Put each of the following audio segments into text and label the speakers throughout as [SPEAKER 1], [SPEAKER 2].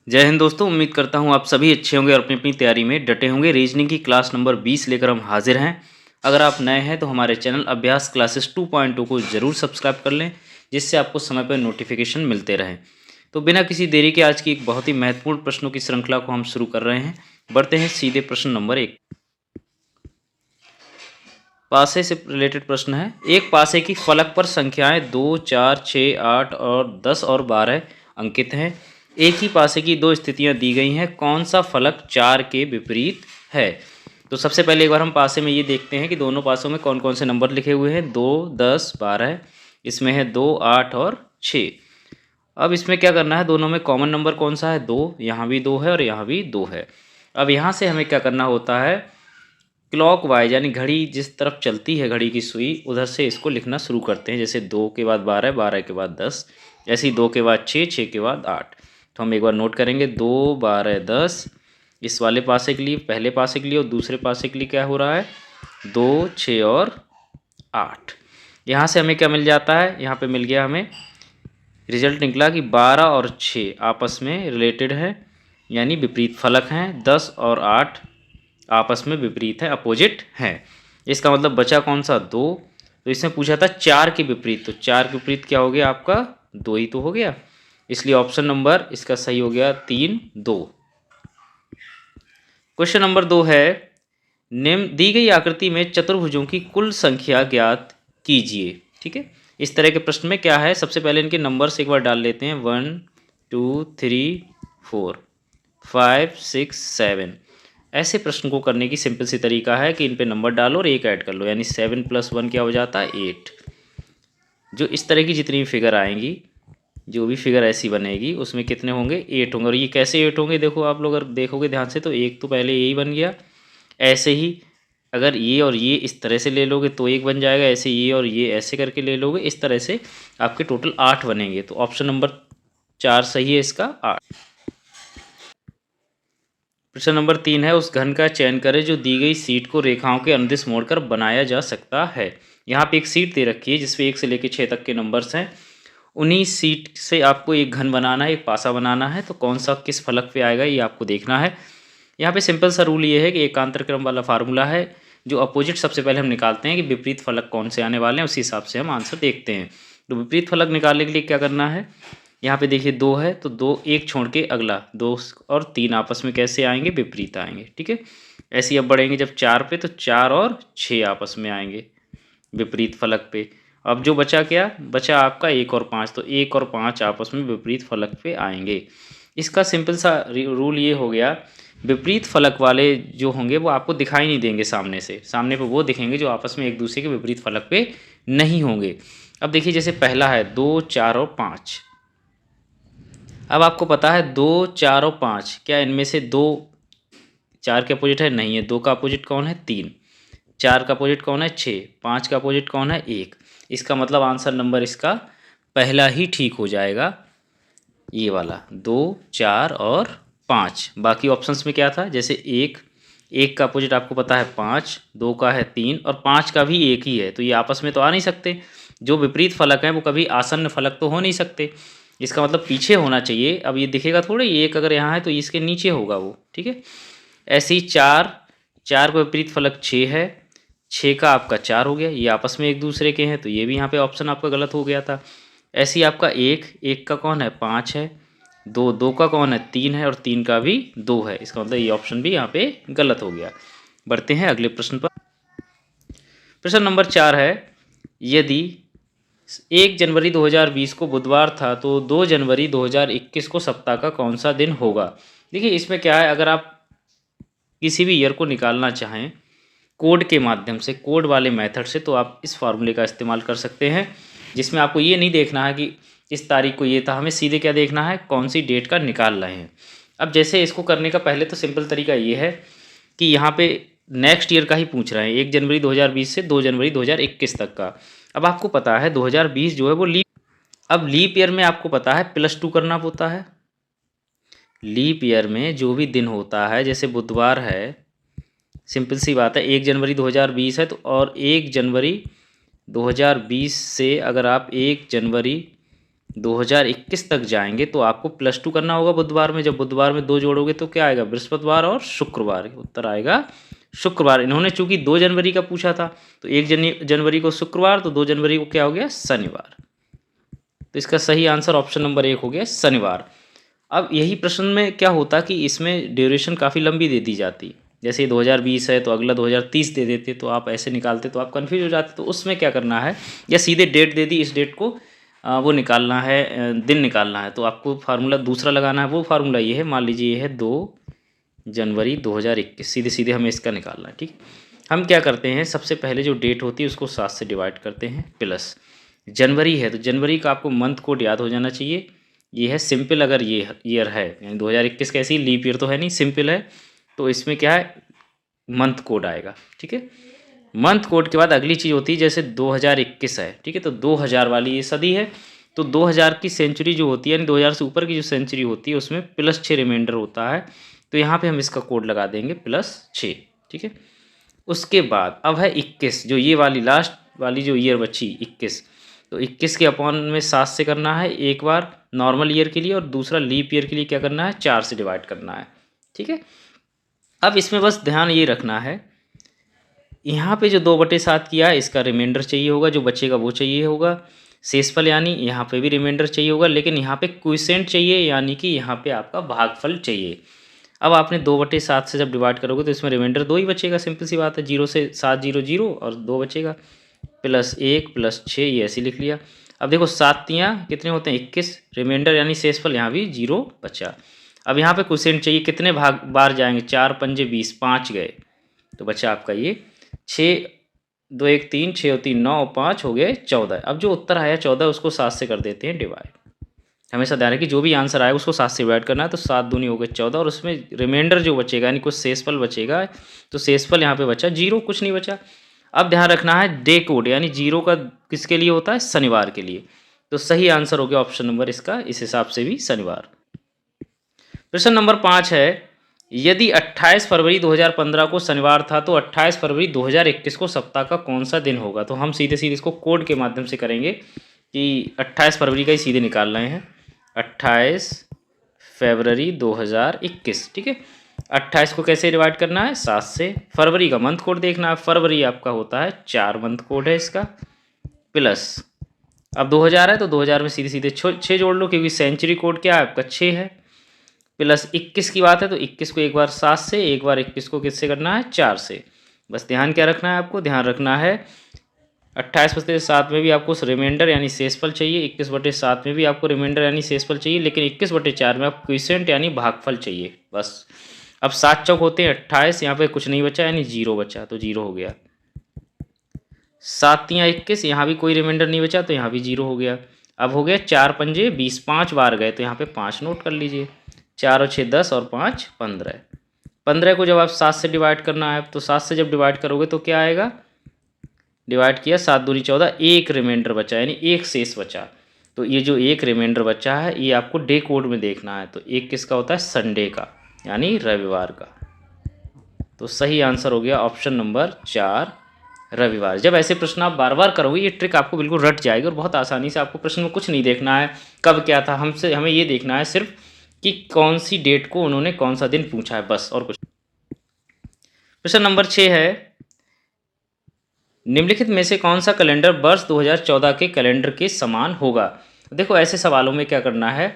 [SPEAKER 1] जय हिंद दोस्तों, उम्मीद करता हूँ आप सभी अच्छे होंगे और अपनी अपनी तैयारी में डटे होंगे। रीजनिंग की क्लास नंबर 20 लेकर हम हाजिर हैं। अगर आप नए हैं तो हमारे चैनल अभ्यास क्लासेस 2.2 को ज़रूर सब्सक्राइब कर लें, जिससे आपको समय पर नोटिफिकेशन मिलते रहें। तो बिना किसी देरी के आज की एक बहुत ही महत्वपूर्ण प्रश्नों की श्रृंखला को हम शुरू कर रहे हैं। बढ़ते हैं सीधे प्रश्न नंबर 1। पासे से रिलेटेड प्रश्न है। एक पासे की फलक पर संख्याएं 2, 4, 6, 8 और 10 और 12 अंकित हैं। एक ही पासे की दो स्थितियां दी गई हैं, कौन सा फलक 4 के विपरीत है? तो सबसे पहले एक बार हम पासे में ये देखते हैं कि दोनों पासों में कौन कौन से नंबर लिखे हुए हैं। 2, 10, 12। इसमें है 2, 8 और 6। अब इसमें क्या करना है, दोनों में कॉमन नंबर कौन सा है? 2। यहाँ भी 2 है और यहाँ भी 2 है। अब यहाँ से हमें क्या करना होता है, क्लॉक वाइज यानी घड़ी जिस तरफ चलती है, घड़ी की सुई उधर से इसको लिखना शुरू करते हैं। जैसे 2 के बाद 12, 12 के बाद 10, ऐसे ही 2 के बाद 6, 6 के बाद 8। तो हम एक बार नोट करेंगे, 2, 12, 10 इस वाले पासे के लिए, पहले पासे के लिए, और दूसरे पासे के लिए क्या हो रहा है, 2, 6 और 8। यहाँ से हमें क्या मिल जाता है, यहाँ पे मिल गया हमें रिजल्ट निकला कि 12 और 6 आपस में रिलेटेड है, यानी विपरीत फलक हैं। 10 और 8 आपस में विपरीत है, अपोजिट हैं। इसका मतलब बचा कौन सा, 2। तो इसमें पूछा था 4 के विपरीत, तो 4 के विपरीत क्या हो गया आपका, 2 ही तो हो गया। इसलिए ऑप्शन नंबर इसका सही हो गया 3, 2। क्वेश्चन नंबर 2 है, निम्न दी गई आकृति में चतुर्भुजों की कुल संख्या ज्ञात कीजिए। ठीक है, इस तरह के प्रश्न में क्या है, सबसे पहले इनके नंबर्स एक बार डाल लेते हैं। 1, 2, 3, 4, 5, 6, 7। ऐसे प्रश्न को करने की सिंपल सी तरीका है कि इन पे नंबर डालो और एक ऐड कर लो, यानी 7 + 1 क्या हो जाता है, 8। जो इस तरह की जितनी फिगर आएंगी, जो भी फिगर ऐसी बनेगी उसमें कितने होंगे, 8 होंगे। और ये कैसे 8 होंगे, देखो आप लोग अगर देखोगे ध्यान से तो एक तो पहले यही बन गया, ऐसे ही अगर ये और ये इस तरह से ले लोगे तो एक बन जाएगा, ऐसे ये और ये ऐसे करके ले लोगे, इस तरह से आपके टोटल 8 बनेंगे। तो ऑप्शन नंबर 4 सही है इसका, 8। प्रश्न नंबर 3 है, उस घन का चयन करें जो दी गई सीट को रेखाओं के अनुदिश मोड़कर बनाया जा सकता है। यहाँ पे एक सीट दे रखी है जिसपे 1 से लेकर 6 तक के नंबर्स हैं। उन्हीं सीट से आपको एक घन बनाना है, एक पासा बनाना है। तो कौन सा किस फलक पे आएगा ये आपको देखना है। यहाँ पे सिंपल सा रूल ये है कि एकांतर क्रम वाला फार्मूला है, जो अपोजिट सबसे पहले हम निकालते हैं कि विपरीत फलक कौन से आने वाले हैं, उसी हिसाब से हम आंसर देखते हैं। तो विपरीत फलक निकालने के लिए क्या करना है, यहाँ पे देखिए 2 है तो 2 एक छोड़ के अगला 2 और 3 आपस में कैसे आएंगे, विपरीत आएंगे। ठीक है, ऐसे ही अब बढ़ेंगे जब 4 पे, तो 4 और 6 आपस में आएंगे विपरीत फलक पे। अब जो बचा क्या बचा आपका 1 और 5, तो 1 और 5 आपस में विपरीत फलक पे आएंगे। इसका सिंपल सा रूल ये हो गया, विपरीत फलक वाले जो होंगे वो आपको दिखाई नहीं देंगे सामने से, सामने पे वो दिखेंगे जो आपस में एक दूसरे के विपरीत फलक पे नहीं होंगे। अब देखिए जैसे पहला है 2, 4 और 5। अब आपको पता है 2, 4 और 5, क्या इनमें से 2 4 के अपोजिट है, नहीं है। 2 का अपोजिट कौन है, 3। 4 का अपोजिट कौन है, 6। 5 का अपोजिट कौन है, 1। इसका मतलब आंसर नंबर इसका पहला ही ठीक हो जाएगा, ये वाला 2, 4 और 5। बाकी ऑप्शंस में क्या था, जैसे 1 का अपोजिट आपको पता है 5, 2 का है 3 और 5 का भी 1 ही है, तो ये आपस में तो आ नहीं सकते। जो विपरीत फलक हैं वो कभी आसन्न फलक तो हो नहीं सकते, इसका मतलब पीछे होना चाहिए। अब ये दिखेगा थोड़ा, ये एक अगर यहाँ है तो इसके नीचे होगा वो। ठीक है, ऐसे ही 4 का विपरीत फलक 6 है, 6 का आपका 4 हो गया, ये आपस में एक दूसरे के हैं, तो ये भी यहाँ पे ऑप्शन आपका गलत हो गया था। ऐसे ही आपका 1 का कौन है, 5 है। 2 का कौन है, 3 है, और 3 का भी 2 है, इसका मतलब ये ऑप्शन भी यहाँ पे गलत हो गया। बढ़ते हैं अगले प्रश्न पर। प्रश्न नंबर 4 है, यदि 1 जनवरी 2020 को बुधवार था तो 2 जनवरी 2021 को सप्ताह का कौन सा दिन होगा। देखिए इसमें क्या है, अगर आप किसी भी ईयर को निकालना चाहें कोड के माध्यम से, कोड वाले मेथड से, तो आप इस फार्मूले का इस्तेमाल कर सकते हैं, जिसमें आपको ये नहीं देखना है कि इस तारीख को ये था, हमें सीधे क्या देखना है, कौन सी डेट का निकाल रहे हैं। अब जैसे इसको करने का पहले तो सिंपल तरीका ये है कि यहाँ पे नेक्स्ट ईयर का ही पूछ रहे हैं, 1 जनवरी 2020 से 2 जनवरी 2021 तक का। अब आपको पता है 2020 जो है वो लीप, अब लीप ईयर में आपको पता है +2 करना होता है। लीप ईयर में जो भी दिन होता है, जैसे बुधवार है, सिंपल सी बात है 1 जनवरी 2020 है तो, और 1 जनवरी 2020 से अगर आप 1 जनवरी 2021 तक जाएंगे तो आपको +2 करना होगा बुधवार में। जब बुधवार में 2 जोड़ोगे तो क्या आएगा, बृहस्पतिवार और शुक्रवार। उत्तर आएगा शुक्रवार। इन्होंने चूंकि 2 जनवरी का पूछा था तो 1 जनवरी को शुक्रवार, तो 2 जनवरी को क्या हो गया, शनिवार। तो इसका सही आंसर ऑप्शन नंबर 1 हो गया शनिवार। अब यही प्रश्न में क्या होता कि इसमें ड्यूरेशन काफ़ी लंबी दे दी जाती, जैसे 2020 है तो अगला 2030 दे देते, तो आप ऐसे निकालते तो आप कन्फ्यूज हो जाते। तो उसमें क्या करना है, या सीधे डेट दे दी, इस डेट को वो निकालना है, दिन निकालना है, तो आपको फार्मूला दूसरा लगाना है। वो फार्मूला ये है, मान लीजिए ये है 2 जनवरी 2021, सीधे सीधे हमें इसका निकालना है। ठीक, हम क्या करते हैं, सबसे पहले जो डेट होती है उसको 7 से डिवाइड करते हैं, प्लस जनवरी है तो जनवरी का आपको मंथ कोड याद हो जाना चाहिए। ये है सिंपल, अगर ये ईयर है यानी 2021 कैसी, लीप ईयर तो है नहीं, सिंपल है, तो इसमें क्या है, मंथ कोड आएगा। ठीक है, मंथ कोड के बाद अगली चीज़ होती है, जैसे 2021 है, ठीक है, तो 2000 वाली ये सदी है, तो 2000 की सेंचुरी जो होती है, यानी 2000 से ऊपर की जो सेंचुरी होती है उसमें +6 रिमाइंडर होता है, तो यहाँ पे हम इसका कोड लगा देंगे +6। ठीक है, उसके बाद अब है 21, जो ये वाली लास्ट वाली जो ईयर बची 21, तो 21 के अपॉन में 7 से करना है एक बार नॉर्मल ईयर के लिए, और दूसरा लीप ईयर के लिए क्या करना है, 4 से डिवाइड करना है। ठीक है, अब इसमें बस ध्यान ये रखना है, यहाँ पे जो 2/7 किया है इसका रिमाइंडर चाहिए होगा, जो बचेगा वो चाहिए होगा, शेषफल यानी यहाँ पे भी रिमाइंडर चाहिए होगा, लेकिन यहाँ पे क्वोशिएंट चाहिए, यानी कि यहाँ पे आपका भागफल चाहिए। अब आपने 2/7 से जब डिवाइड करोगे तो इसमें रिमाइंडर 2 ही बचेगा, सिंपल सी बात है, 0 से 7 0 0 और 2 बचेगा, +1 +6, ये ऐसे लिख लिया। अब देखो 7 तियाँ कितने होते हैं, 21, रिमाइंडर यानी शेषफल यहाँ भी 0 बचा। अब यहाँ पे क्वोशिएंट चाहिए, कितने भाग बार जाएंगे, 4 पंजे 20, 5 गए, तो बचा आपका ये 6, 2 1 3, 6 और 3 9 और 5 हो गए 14। अब जो उत्तर आया 14 उसको 7 से कर देते हैं डिवाइड। हमेशा ध्यान रखिए जो भी आंसर आएगा उसको 7 से डिवाइड करना है, तो 7 दूनी हो गए 14, और उसमें रिमाइंडर जो बचेगा यानी कुछ शेषफल बचेगा, तो शेषफल यहाँ पे बचा 0, कुछ नहीं बचा। अब ध्यान रखना है डे कोड, यानी 0 का किसके लिए होता है, शनिवार के लिए, तो सही आंसर हो गया ऑप्शन नंबर इसका, इस हिसाब से भी शनिवार। प्रश्न नंबर 5 है, यदि 28 फरवरी 2015 को शनिवार था तो 28 फरवरी 2021 को सप्ताह का कौन सा दिन होगा। तो हम सीधे सीधे इसको कोड के माध्यम से करेंगे कि 28 फरवरी का ही सीधे निकाल रहे हैं, 28 फरवरी 2021। ठीक है, 28 को कैसे डिवाइड करना है, 7 से। फरवरी का मंथ कोड देखना है, फरवरी आपका होता है 4 मंथ कोड है इसका, प्लस अब 2000 है तो 2000 में सीधे सीधे 6 जोड़ लो, क्योंकि सेंचुरी कोड क्या है आपका 6 है, प्लस 21 की बात है तो 21 को एक बार 7 से, एक बार 21 को किससे करना है, 4 से। बस ध्यान क्या रखना है आपको, ध्यान रखना है 28/7 में भी आपको रिमाइंडर यानी शेषफल चाहिए, 21/7 में भी आपको रिमाइंडर यानी शेषफल चाहिए, लेकिन 21/4 में आपको क्वोशिएंट यानी भागफल चाहिए बस। अब 7 चौक होते हैं 28, यहाँ पे कुछ नहीं बचा यानी 0 बचा, तो 0 हो गया। 7 तियाँ 21, यहाँ भी कोई रिमाइंडर नहीं बचा तो यहाँ भी 0 हो गया। अब हो गया 4 पंजे 20, 5 बार गए तो यहाँ पे 5 नोट कर लीजिए, 4 और 6 10 और 5 15। 15 को जब आप 7 से डिवाइड करना है तो 7 से जब डिवाइड करोगे तो क्या आएगा, डिवाइड किया 7 दूनी 14, एक रिमाइंडर बचा यानी एक शेष बचा, तो ये जो एक रिमाइंडर बचा है ये आपको डे कोड में देखना है, तो एक किसका होता है, संडे का यानी रविवार का। तो सही आंसर हो गया ऑप्शन नंबर 4 रविवार। जब ऐसे प्रश्न आप बार बार करोगे ये ट्रिक आपको बिल्कुल रट जाएगी और बहुत आसानी से, आपको प्रश्न में कुछ नहीं देखना है कब क्या था, हमें ये देखना है सिर्फ कि कौन सी डेट को उन्होंने कौन सा दिन पूछा है, बस और कुछ। प्रश्न नंबर 6 है, निम्नलिखित में से कौन सा कैलेंडर वर्ष 2014 के कैलेंडर के समान होगा। देखो ऐसे सवालों में क्या करना है,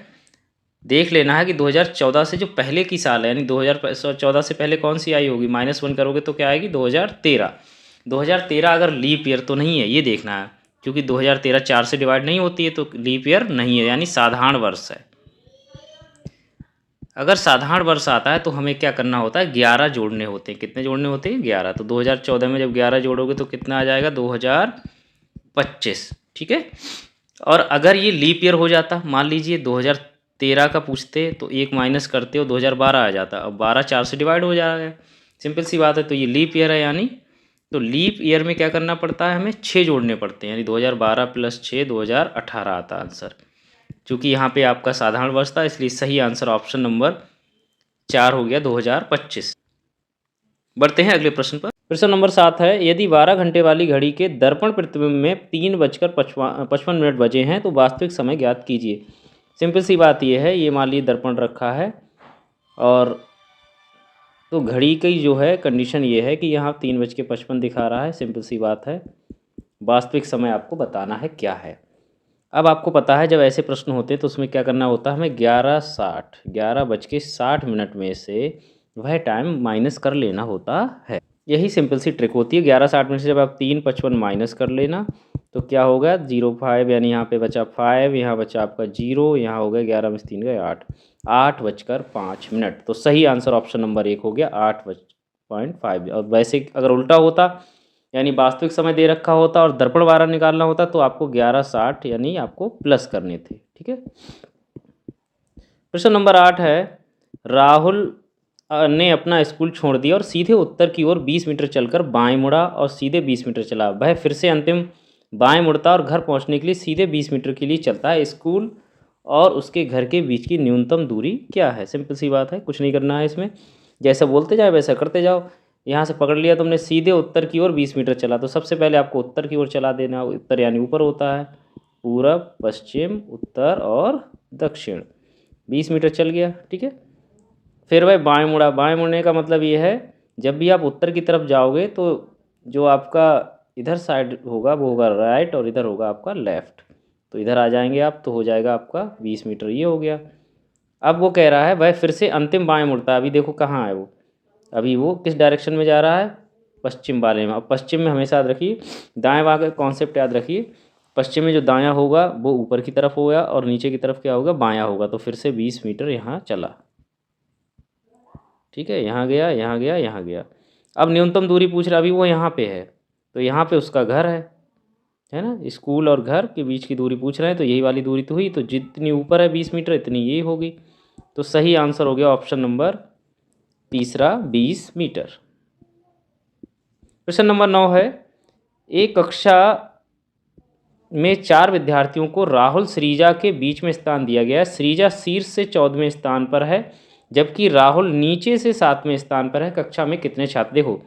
[SPEAKER 1] देख लेना है कि 2014 से जो पहले की साल है यानी 2014 से पहले कौन सी आई होगी, -1 करोगे तो क्या आएगी, 2013। 2013 अगर लीप ईयर तो नहीं है ये देखना है, क्योंकि 2013 4 से डिवाइड नहीं होती है तो लीप ईयर नहीं है यानी साधारण वर्ष है। अगर साधारण वर्ष आता है तो हमें क्या करना होता है, 11 जोड़ने होते हैं। कितने जोड़ने होते हैं, 11। तो 2014 में जब 11 जोड़ोगे तो कितना आ जाएगा, 2025। ठीक है, और अगर ये लीप ईयर हो जाता, मान लीजिए 2013 का पूछते तो एक माइनस करते हो 2012 आ जाता, अब 12 4 से डिवाइड हो जाएगा, सिंपल सी बात है, तो ये लीप ईयर है यानी, तो लीप ईयर में क्या करना पड़ता है, हमें 6 जोड़ने पड़ते हैं यानी 2012 + 6 2018 आता आंसर। चूँकि यहाँ पे आपका साधारण वर्ष था इसलिए सही आंसर ऑप्शन नंबर 4 हो गया 2025। बढ़ते हैं अगले प्रश्न पर। प्रश्न नंबर 7 है, यदि 12 घंटे वाली घड़ी के दर्पण प्रतिबिंब में 3:55 बजे हैं तो वास्तविक समय ज्ञात कीजिए। सिंपल सी बात ये है, ये मान लीजिए दर्पण रखा है और तो घड़ी की जो है कंडीशन ये है कि यहाँ 3:55 दिखा रहा है। सिंपल सी बात है, वास्तविक समय आपको बताना है क्या है। अब आपको पता है जब ऐसे प्रश्न होते हैं तो उसमें क्या करना होता है, हमें 11:60 में से वह टाइम माइनस कर लेना होता है। यही सिंपल सी ट्रिक होती है। 11:60 में से जब आप 3:55 माइनस कर लेना तो क्या होगा, 05 यानी यहाँ पे बचा 5, यहाँ बचा आपका 0, यहाँ हो गया 11 में से 3 गए 8, 8:05। तो सही आंसर ऑप्शन नंबर 1 हो गया 8:05। और वैसे अगर उल्टा होता यानी वास्तविक समय दे रखा होता और दर्पण 12 निकालना होता तो आपको 11:60 यानी आपको प्लस करने थे। ठीक है। प्रश्न नंबर 8 है, राहुल ने अपना स्कूल छोड़ दिया और सीधे उत्तर की ओर 20 मीटर चलकर बाएं मुड़ा और सीधे 20 मीटर चला। वह फिर से अंतिम बाएं मुड़ता और घर पहुंचने के लिए सीधे 20 मीटर के लिए चलता है। स्कूल और उसके घर के बीच की न्यूनतम दूरी क्या है। सिंपल सी बात है, कुछ नहीं करना है इसमें, जैसा बोलते जाओ वैसा करते जाओ। यहाँ से पकड़ लिया तुमने, सीधे उत्तर की ओर 20 मीटर चला तो सबसे पहले आपको उत्तर की ओर चला देना। उत्तर यानी ऊपर होता है, पूरब, पश्चिम, उत्तर और दक्षिण। 20 मीटर चल गया। ठीक है। फिर भाई बाएं मुड़ा। बाएं मुड़ने का मतलब ये है, जब भी आप उत्तर की तरफ जाओगे तो जो आपका इधर साइड होगा वो होगा राइट और इधर होगा आपका लेफ़्ट। तो इधर आ जाएंगे आप तो हो जाएगा आपका 20 मीटर, ये हो गया। अब वो कह रहा है वह फिर से अंतिम बाएं मुड़ता है। अभी देखो कहाँ है वो, अभी वो किस डायरेक्शन में जा रहा है, पश्चिम वाले में। अब पश्चिम में हमेशा याद रखिए, दाएँ बाएँ का कॉन्सेप्ट याद रखिए। पश्चिम में जो दायां होगा वो ऊपर की तरफ होगा और नीचे की तरफ क्या होगा, बायां होगा। तो फिर से 20 मीटर यहाँ चला। ठीक है, यहाँ गया, यहाँ गया, यहाँ गया। अब न्यूनतम दूरी पूछ रहा, अभी वो यहाँ पे है तो यहाँ पे उसका घर है ना। स्कूल और घर के बीच की दूरी पूछ रहे हैं तो यही वाली दूरी तो हुई, तो जितनी ऊपर है 20 मीटर इतनी ये होगी। तो सही आंसर हो गया ऑप्शन नंबर तीसरा 20 मीटर। प्रश्न नंबर 9 है, एक कक्षा में 4 विद्यार्थियों को राहुल श्रीजा के बीच में स्थान दिया गया है। श्रीजा शीर्ष से 14वें स्थान पर है जबकि राहुल नीचे से 7वें स्थान पर है। कक्षा में कितने छात्र। देखो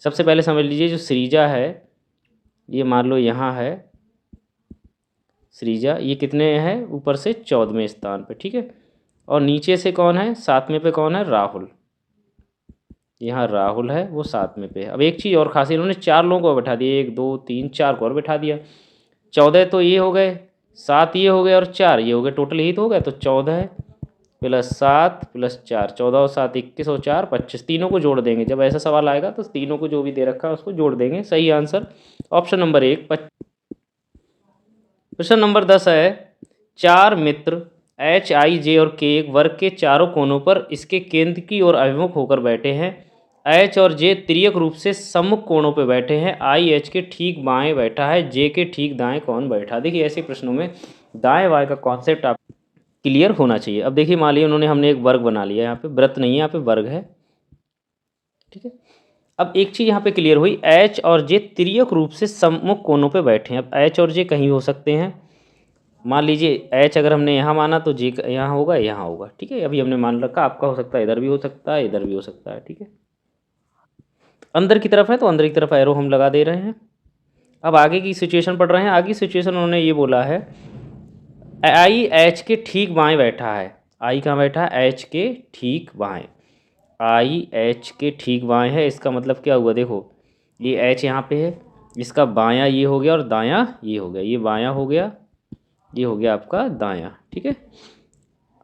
[SPEAKER 1] सबसे पहले समझ लीजिए, जो श्रीजा है ये मान लो यहाँ है श्रीजा, ये कितने है, ऊपर से 14वें स्थान पर। ठीक है। और नीचे से कौन है, 7वें पे कौन है, राहुल। यहाँ राहुल है वो 7वें पे है। अब एक चीज़ और खास, इन्होंने 4 लोगों को बैठा दिया, 1 2 3 4 को और बैठा दिया। 14 तो ये हो गए, 7 ये हो गए और 4 ये हो गए, टोटल यही तो हो गया। तो 14 प्लस 7 प्लस 4, 14 और 7 21 और 4 25, तीनों को जोड़ देंगे। जब ऐसा सवाल आएगा तो तीनों को जो भी दे रखा है उसको जोड़ देंगे। सही आंसर ऑप्शन नंबर 1 प्रश्न नंबर 10 है, 4 मित्र एच आई जे और के एक वर्ग के चारों कोनों पर इसके केंद्र की ओर अभिमुख होकर बैठे हैं। एच और जे तिर्यक रूप से सम्मुख कोणों पर बैठे हैं। आई एच के ठीक बाएं बैठा है, जे के ठीक दाएं कौन बैठा। देखिए ऐसे प्रश्नों में दाएं बाएं का कॉन्सेप्ट आप क्लियर होना चाहिए। अब देखिए मान लिया हमने एक वर्ग बना लिया, यहाँ पे वृत्त नहीं है, यहाँ पे वर्ग है। ठीक है। अब एक चीज़ यहाँ पे क्लियर हुई, एच और जे तिर्यक रूप से सम्मुख कोनों पे बैठे हैं। अब एच और जे कहीं हो सकते हैं, मान लीजिए एच अगर हमने यहाँ माना तो जे यहाँ होगा, यहाँ होगा। ठीक है। अभी हमने मान रखा, आपका हो सकता है इधर भी हो सकता है, इधर भी हो सकता है। ठीक है। अंदर की तरफ है तो अंदर की तरफ एरो हम लगा दे रहे हैं। अब आगे की सिचुएशन पढ़ रहे हैं। आगे सिचुएशन उन्होंने ये बोला है, आई एच के ठीक बाएं बैठा है। आई कहाँ बैठा है, एच के ठीक बाएं। आई एच के ठीक बाएं है, इसका मतलब क्या हुआ, देखो ये एच यहाँ पे है, इसका बायां ये हो गया और दायां ये हो गया। ये बायां हो गया, ये हो गया आपका दायां। ठीक है।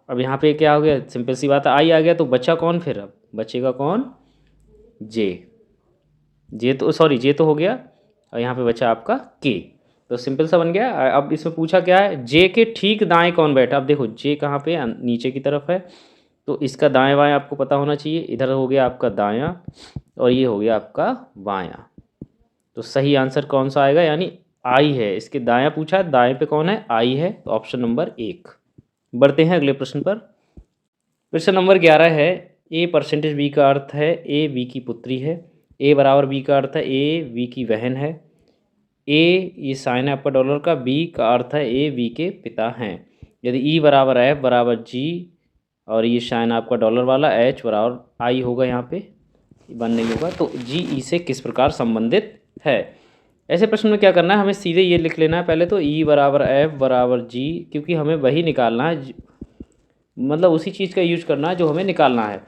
[SPEAKER 1] अब यहाँ पे क्या हो गया, सिंपल सी बात है, आई आ गया तो बचा कौन, फिर अब बचेगा कौन, जे। जे तो सॉरी जे तो हो गया और यहाँ पे बचा आपका के। तो सिंपल सा बन गया। अब इसमें पूछा क्या है, जे के ठीक दाएं कौन बैठा। अब देखो जे कहाँ पे, नीचे की तरफ है तो इसका दाएं बाएं आपको पता होना चाहिए। इधर हो गया आपका दायां और ये हो गया आपका बायां। तो सही आंसर कौन सा आएगा, यानी आई है। इसके दायां पूछा है, दाएं पे कौन है, आई है। तो ऑप्शन नंबर 1। बढ़ते हैं अगले प्रश्न पर। प्रश्न नंबर 11 है, ए परसेंटेज बी का अर्थ है ए बी की पुत्री है। ए बराबर बी का अर्थ है ए बी की बहन है। ए ये साइन है आपका डॉलर का, बी का अर्थ है ए बी के पिता हैं। यदि ई बराबर एफ बराबर जी और ये साइन आपका डॉलर वाला, एच बराबर आई होगा यहाँ पे। वन नहीं होगा। तो जी ई से किस प्रकार संबंधित है। ऐसे प्रश्न में क्या करना है, हमें सीधे ये लिख लेना है पहले तो ई बराबर एफ बराबर जी, क्योंकि हमें वही निकालना है, मतलब उसी चीज़ का यूज करना है जो हमें निकालना है।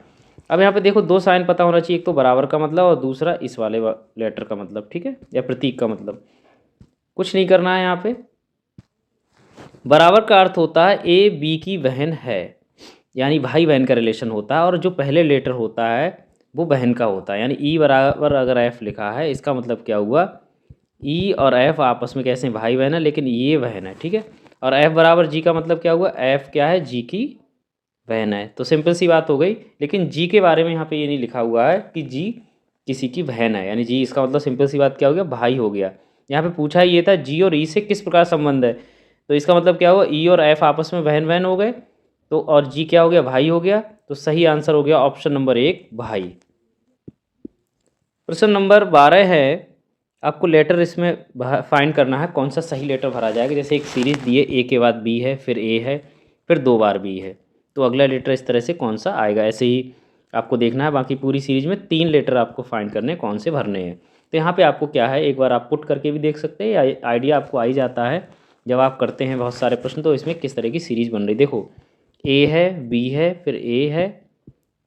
[SPEAKER 1] अब यहाँ पे देखो दो साइन पता होना चाहिए, एक तो बराबर का मतलब और दूसरा इस वाले लेटर का मतलब, ठीक है, या प्रतीक का मतलब। कुछ नहीं करना है यहाँ पे। बराबर का अर्थ होता है ए बी की बहन है, यानी भाई बहन का रिलेशन होता है, और जो पहले लेटर होता है वो बहन का होता है। यानी ई बराबर अगर एफ लिखा है, इसका मतलब क्या हुआ, ई और एफ आपस में कैसे भाई बहन है, लेकिन ये बहन है, ठीक है। और एफ बराबर जी का मतलब क्या हुआ, एफ क्या है, जी की बहन है। तो सिंपल सी बात हो गई। लेकिन जी के बारे में यहाँ पे ये नहीं लिखा हुआ है कि जी किसी की बहन है, यानी जी इसका मतलब सिंपल सी बात क्या हो गया, भाई हो गया। यहाँ पे पूछा ये था जी और ई से किस प्रकार संबंध है, तो इसका मतलब क्या हुआ, ई और एफ आपस में बहन बहन हो गए, तो और जी क्या हो गया, भाई हो गया। तो सही आंसर हो गया ऑप्शन नंबर 1 भाई। प्रश्न नंबर 12 है, आपको लेटर इसमें फाइंड करना है कौन सा सही लेटर भरा जाएगा। जैसे एक सीरीज दी है, ए के बाद बी है, फिर ए है, फिर 2 बार बी है, तो अगला लेटर इस तरह से कौन सा आएगा, ऐसे ही आपको देखना है। बाकी पूरी सीरीज में 3 लेटर आपको फाइंड करने हैं, कौन से भरने हैं। तो यहाँ पे आपको क्या है, एक बार आप पुट करके भी देख सकते हैं, या आइडिया आपको आ ही जाता है जब आप करते हैं बहुत सारे प्रश्न, तो इसमें किस तरह की सीरीज बन रही। देखो ए है, बी है, फिर ए है,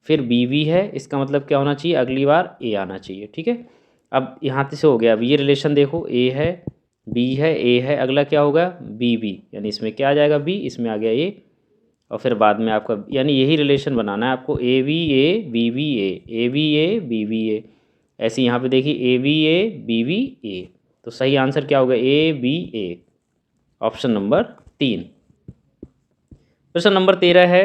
[SPEAKER 1] फिर बी वी है, इसका मतलब क्या होना चाहिए, अगली बार ए आना चाहिए, ठीक है। अब यहाँ से हो गया। अब ये रिलेशन देखो, ए है, बी है, ए है, अगला क्या होगा, बी बी, यानी इसमें क्या आ जाएगा, बी, इसमें आ गया ए, और फिर बाद में आपका, यानी यही रिलेशन बनाना है आपको, A B A B B A B A B B A. ऐसे यहाँ पे देखिए A B A B B A, तो सही आंसर क्या होगा, A B A, option number 3। प्रश्न नंबर 13 है,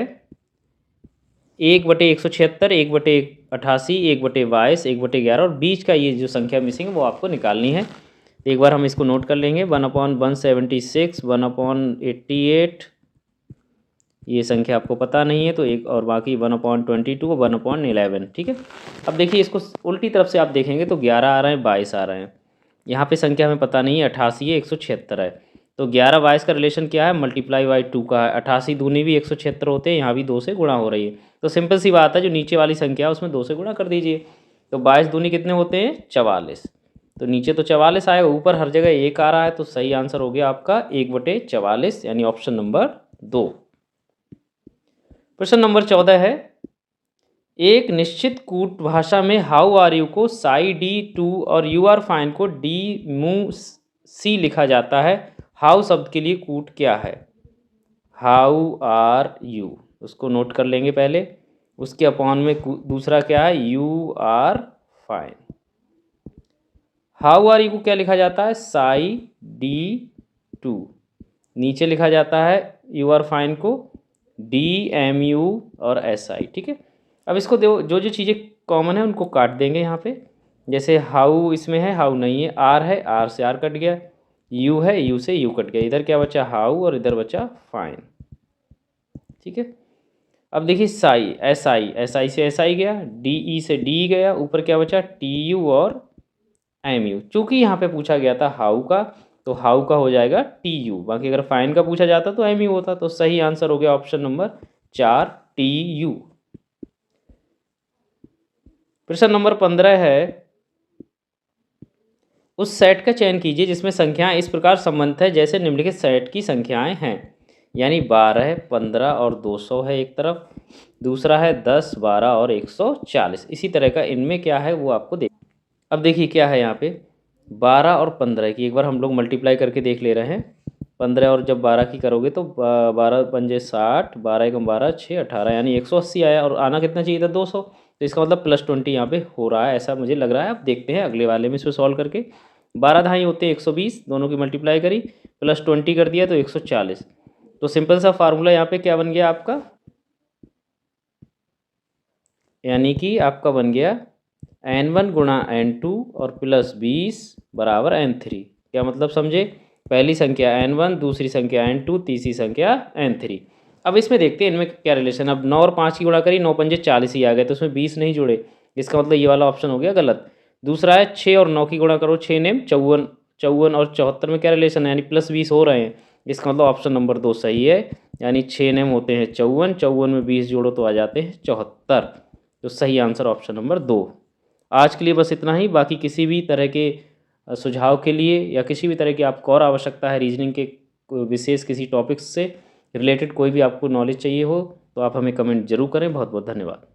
[SPEAKER 1] 1/176, 1/88, 1/22, 1/11 और बीच का ये जो संख्या मिसिंग है वो आपको निकालनी है। तो एक बार हम इसको नोट कर लेंगे, 1/176, 1/88, ये संख्या आपको पता नहीं है तो एक, और बाकी 1/22, 1/11, ठीक है। अब देखिए इसको उल्टी तरफ से आप देखेंगे तो 11 आ रहे हैं, 22 आ रहे हैं। यहाँ पे संख्या हमें पता नहीं है, 88 है, 176 है। तो 11-22 का रिलेशन क्या है, मल्टीप्लाई बाई 2 का है। 88 दूनी भी 176 होते हैं, यहाँ भी 2 से गुणा हो रही है। तो सिंपल सी बात है, जो नीचे वाली संख्या है उसमें 2 से गुणा कर दीजिए। तो 22 दूनी कितने होते हैं, 44। तो नीचे तो 44 आएगा, ऊपर हर जगह 1 आ रहा है, तो सही आंसर हो गया आपका 1/44, यानी ऑप्शन नंबर 2। प्रश्न नंबर 14 है, एक निश्चित कूट भाषा में हाउ आर यू को साई डी टू और यू आर फाइन को डी मू सी लिखा जाता है। हाउ शब्द के लिए कूट क्या है, हाउ आर यू, उसको नोट कर लेंगे पहले। उसके अपॉन में दूसरा क्या है, you are fine. How are you को क्या लिखा जाता है, साई डी टू, नीचे लिखा जाता है यू आर फाइन को डी एम यू और एस आई, ठीक है। अब इसको जो जो चीज़ें कॉमन है उनको काट देंगे यहाँ पे। जैसे हाउ इसमें है, हाउ नहीं है, आर है, आर से आर कट गया, यू है, यू से यू कट गया, इधर क्या बचा, हाउ, और इधर बचा फाइन, ठीक है। अब देखिए Sai, S I, S I से एस आई गया, डी ई से डी गया, ऊपर क्या बचा, टी यू और एम यू। चूँकि यहाँ पे पूछा गया था हाउ का, तो हाउ का हो जाएगा टी यू, बाकी अगर फाइन का पूछा जाता तो एम यू होता। तो सही आंसर हो गया ऑप्शन नंबर 4 टी यू। प्रश्न नंबर 15 है, उस सेट का चयन कीजिए जिसमें संख्याएं इस प्रकार संबंधित है जैसे निम्नलिखित सेट की संख्याएं हैं। यानी 12, 15 और 200 है एक तरफ, दूसरा है 10, 12 और 140। इसी तरह का इनमें क्या है वो आपको देख। अब देखिए क्या है यहाँ पे, 12 और 15 की एक बार हम लोग मल्टीप्लाई करके देख ले रहे हैं। 15 और जब 12 की करोगे तो 12 पंजे 60, 12 एकम 12, 6 18, यानी 180 आया, और आना कितना चाहिए था, 200। तो इसका मतलब +20 यहाँ पे हो रहा है, ऐसा मुझे लग रहा है। अब देखते हैं अगले वाले में इसको सॉल्व करके। 12 ढाई होते हैं 120, दोनों की मल्टीप्लाई करी, +20 कर दिया तो 140। तो सिंपल सा फार्मूला यहाँ पे क्या बन गया आपका, यानी कि आपका बन गया n1 गुणा n2 और +20 बराबर n3। क्या मतलब समझे, पहली संख्या n1, दूसरी संख्या n2, तीसरी संख्या n3। अब इसमें देखते हैं इनमें क्या रिलेशन। अब 9 और 5 की गुणा करी, 9 पंजे 40 ही आ गए, तो उसमें 20 नहीं जुड़े, इसका मतलब ये वाला ऑप्शन हो गया गलत। दूसरा है 6 और 9 की गुणा करो, 6 नेम 54, 54 और 74 में क्या रिलेशन है, यानी +20 हो रहे हैं, इसका मतलब ऑप्शन नंबर 2 सही है। यानी 6 नेम होते हैं 54, 54 में 20 जोड़ो तो आ जाते हैं 74। तो सही आंसर ऑप्शन नंबर 2। आज के लिए बस इतना ही। बाकी किसी भी तरह के सुझाव के लिए या किसी भी तरह की आपको और आवश्यकता है रीजनिंग के विशेष किसी टॉपिक्स से रिलेटेड कोई भी आपको नॉलेज चाहिए हो तो आप हमें कमेंट जरूर करें। बहुत बहुत धन्यवाद।